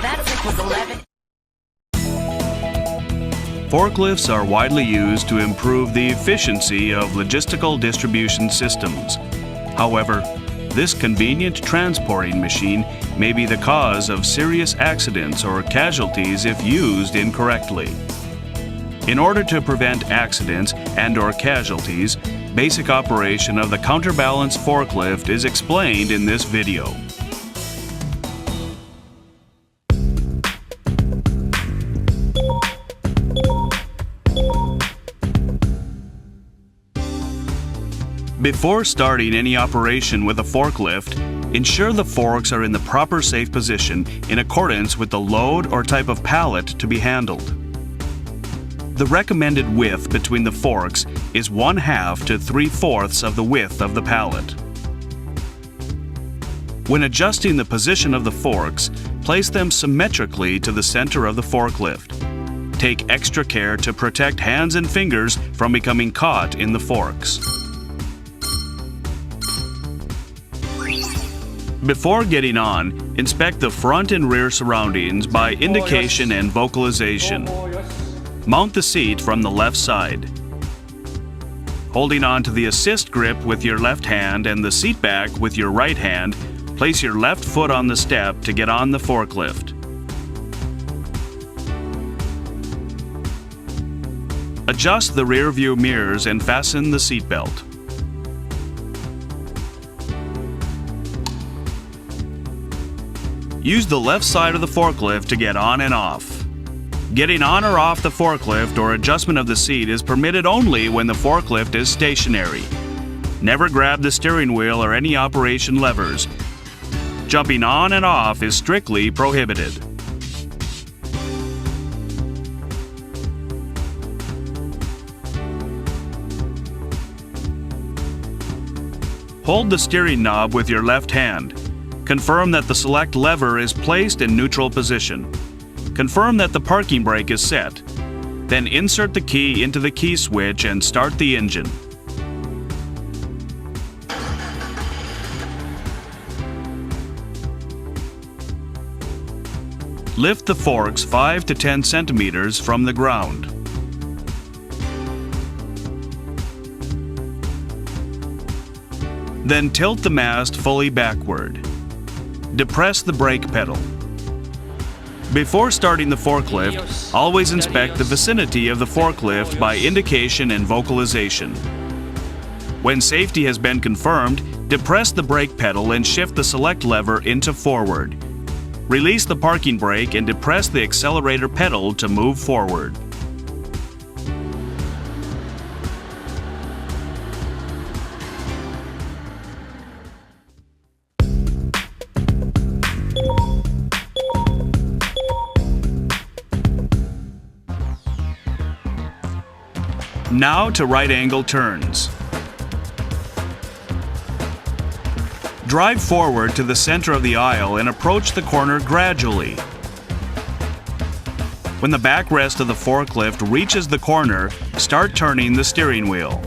That's equals 11. Forklifts are widely used to improve the efficiency of logistical distribution systems. However, this convenient transporting machine may be the cause of serious accidents or casualties if used incorrectly. In order to prevent accidents and/or casualties, basic operation of the counterbalance forklift is explained in this video. Before starting any operation with a forklift, ensure the forks are in the proper safe position in accordance with the load or type of pallet to be handled. The recommended width between the forks is 1/2 to 3/4 of the width of the pallet. When adjusting the position of the forks, place them symmetrically to the center of the forklift. Take extra care to protect hands and fingers from becoming caught in the forks. Before getting on, inspect the front and rear surroundings by indication and vocalization. Mount the seat from the left side. Holding on to the assist grip with your left hand and the seat back with your right hand, place your left foot on the step to get on the forklift. Adjust the rear view mirrors and fasten the seat belt. Use the left side of the forklift to get on and off. Getting on or off the forklift or adjustment of the seat is permitted only when the forklift is stationary. Never grab the steering wheel or any operation levers. Jumping on and off is strictly prohibited. Hold the steering knob with your left hand. Confirm that the select lever is placed in neutral position. Confirm that the parking brake is set. Then insert the key into the key switch and start the engine. Lift the forks 5 to 10 centimeters from the ground. Then tilt the mast fully backward. Depress the brake pedal. Before starting the forklift, always inspect the vicinity of the forklift by indication and vocalization. When safety has been confirmed, depress the brake pedal and shift the select lever into forward. Release the parking brake and depress the accelerator pedal to move forward. Now to right angle turns. Drive forward to the center of the aisle and approach the corner gradually. When the backrest of the forklift reaches the corner, start turning the steering wheel.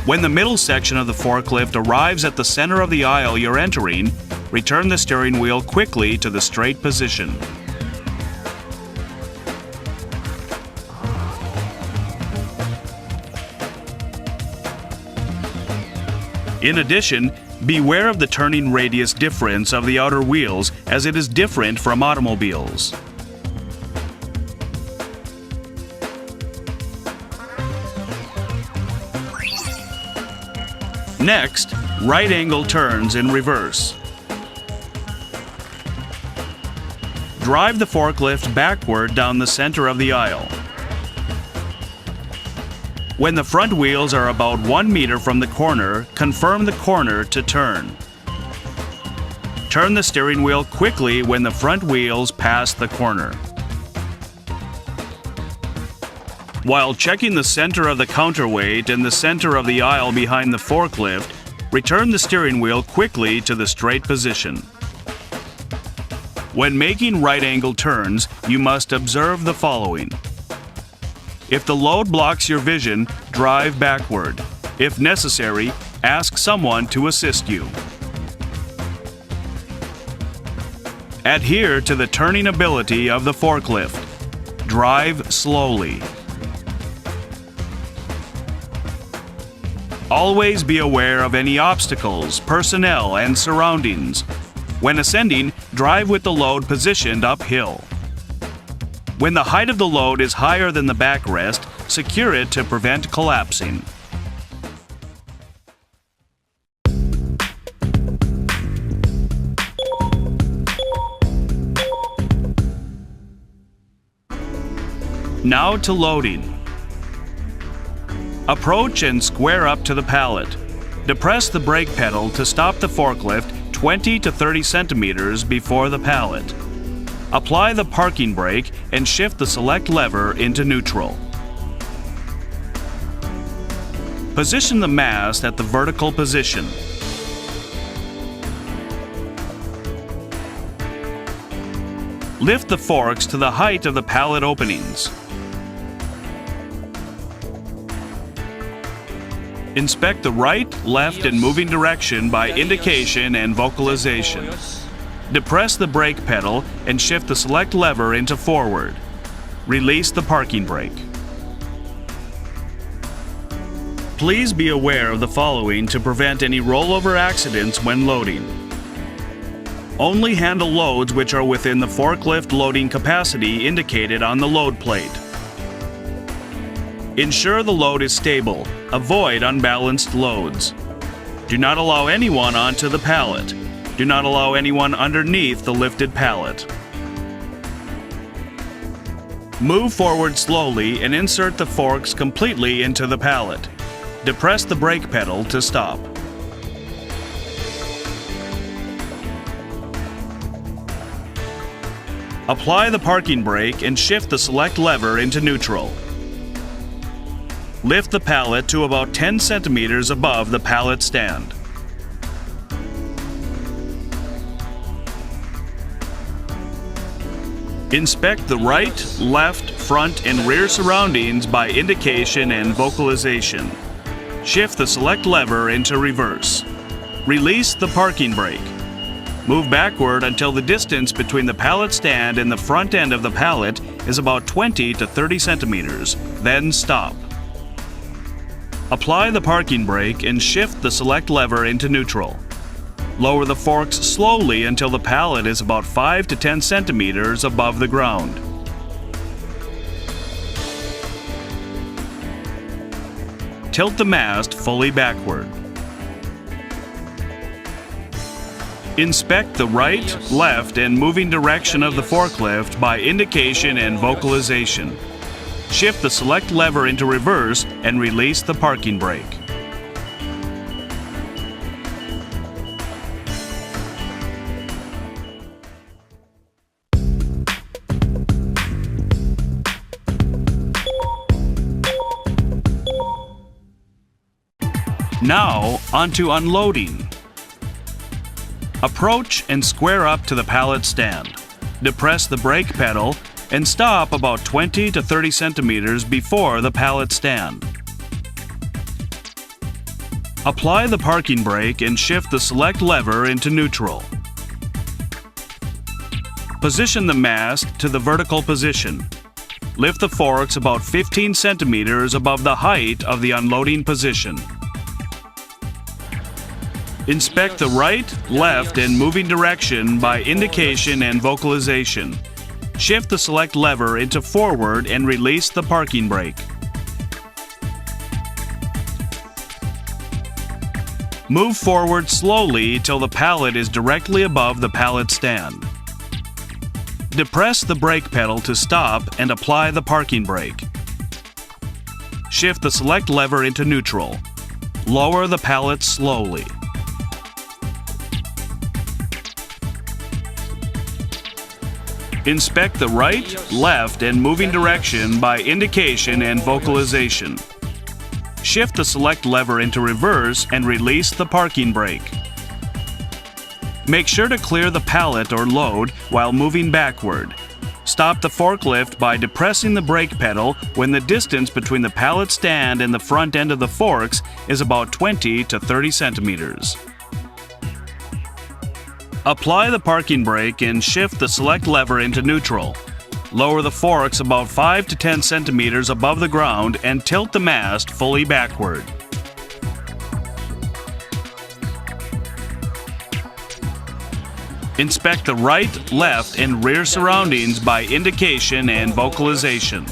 When the middle section of the forklift arrives at the center of the aisle you're entering, return the steering wheel quickly to the straight position. In addition, beware of the turning radius difference of the outer wheels, as it is different from automobiles. Next, right angle turns in reverse. Drive the forklift backward down the center of the aisle. When the front wheels are about 1 meter from the corner, confirm the corner to turn. Turn the steering wheel quickly when the front wheels pass the corner. While checking the center of the counterweight and the center of the aisle behind the forklift, return the steering wheel quickly to the straight position. When making right angle turns, you must observe the following. If the load blocks your vision, drive backward. If necessary, ask someone to assist you. Adhere to the turning ability of the forklift. Drive slowly. Always be aware of any obstacles, personnel, and surroundings. When ascending, drive with the load positioned uphill. When the height of the load is higher than the backrest, secure it to prevent collapsing. Now to loading. Approach and square up to the pallet. Depress the brake pedal to stop the forklift 20 to 30 centimeters before the pallet. Apply the parking brake and shift the select lever into neutral. Position the mast at the vertical position. Lift the forks to the height of the pallet openings. Inspect the right, left, and moving direction by indication and vocalization. Depress the brake pedal and shift the select lever into forward. Release the parking brake. Please be aware of the following to prevent any rollover accidents when loading. Only handle loads which are within the forklift loading capacity indicated on the load plate. Ensure the load is stable. Avoid unbalanced loads. Do not allow anyone onto the pallet. Do not allow anyone underneath the lifted pallet. Move forward slowly and insert the forks completely into the pallet. Depress the brake pedal to stop. Apply the parking brake and shift the select lever into neutral. Lift the pallet to about 10 centimeters above the pallet stand. Inspect the right, left, front, and rear surroundings by indication and vocalization. Shift the select lever into reverse. Release the parking brake. Move backward until the distance between the pallet stand and the front end of the pallet is about 20 to 30 centimeters, then stop. Apply the parking brake and shift the select lever into neutral. Lower the forks slowly until the pallet is about 5 to 10 centimeters above the ground. Tilt the mast fully backward. Inspect the right, left, and moving direction of the forklift by indication and vocalization. Shift the select lever into reverse and release the parking brake. Now, onto unloading. Approach and square up to the pallet stand. Depress the brake pedal and stop about 20 to 30 centimeters before the pallet stand. Apply the parking brake and shift the select lever into neutral. Position the mast to the vertical position. Lift the forks about 15 centimeters above the height of the unloading position. Inspect the right, left, and moving direction by indication and vocalization. Shift the select lever into forward and release the parking brake. Move forward slowly till the pallet is directly above the pallet stand. Depress the brake pedal to stop and apply the parking brake. Shift the select lever into neutral. Lower the pallet slowly. Inspect the right, left, and moving direction by indication and vocalization. Shift the select lever into reverse and release the parking brake. Make sure to clear the pallet or load while moving backward. Stop the forklift by depressing the brake pedal when the distance between the pallet stand and the front end of the forks is about 20 to 30 centimeters. Apply the parking brake and shift the select lever into neutral. Lower the forks about 5 to 10 centimeters above the ground and tilt the mast fully backward. Inspect the right, left, and rear surroundings by indication and vocalization.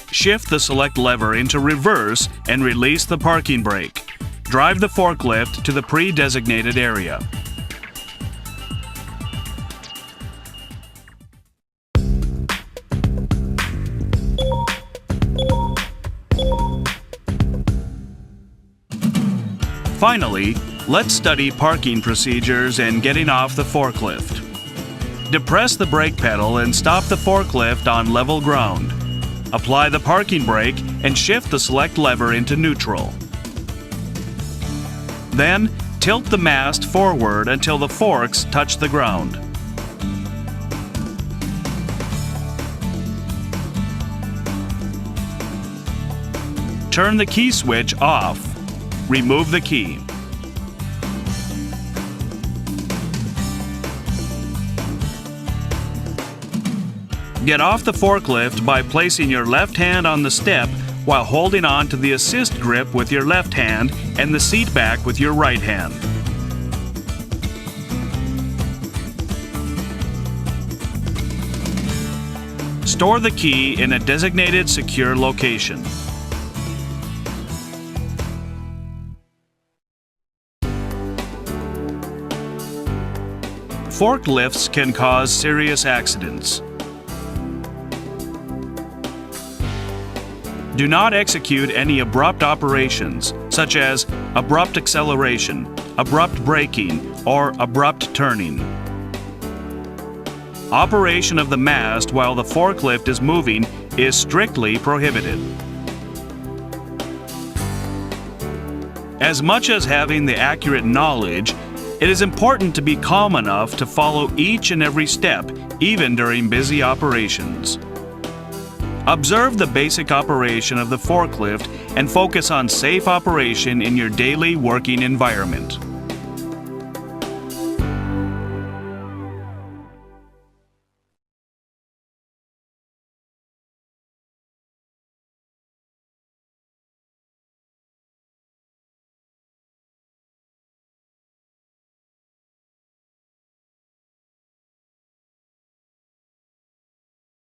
Shift the select lever into reverse and release the parking brake. Drive the forklift to the pre-designated area. Finally, let's study parking procedures and getting off the forklift. Depress the brake pedal and stop the forklift on level ground. Apply the parking brake and shift the select lever into neutral. Then, tilt the mast forward until the forks touch the ground. Turn the key switch off. Remove the key. Get off the forklift by placing your left hand on the step while holding on to the assist grip with your left hand and the seat back with your right hand. Store the key in a designated secure location. Forklifts can cause serious accidents. Do not execute any abrupt operations, such as abrupt acceleration, abrupt braking, or abrupt turning. Operation of the mast while the forklift is moving is strictly prohibited. As much as having the accurate knowledge, it is important to be calm enough to follow each and every step, even during busy operations. Observe the basic operation of the forklift and focus on safe operation in your daily working environment.